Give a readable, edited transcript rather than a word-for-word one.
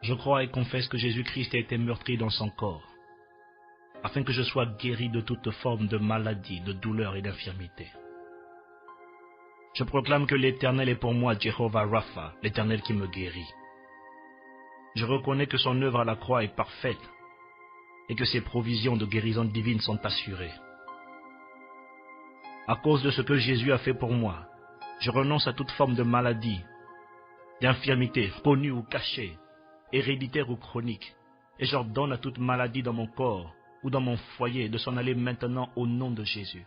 Je crois et confesse que Jésus-Christ a été meurtri dans son corps, afin que je sois guéri de toute forme de maladie, de douleur et d'infirmité. Je proclame que l'Éternel est pour moi Jehovah Rapha, l'Éternel qui me guérit. Je reconnais que son œuvre à la croix est parfaite et que ses provisions de guérison divine sont assurées. À cause de ce que Jésus a fait pour moi, je renonce à toute forme de maladie, d'infirmité, connue ou cachée, héréditaire ou chronique, et j'ordonne à toute maladie dans mon corps ou dans mon foyer de s'en aller maintenant au nom de Jésus.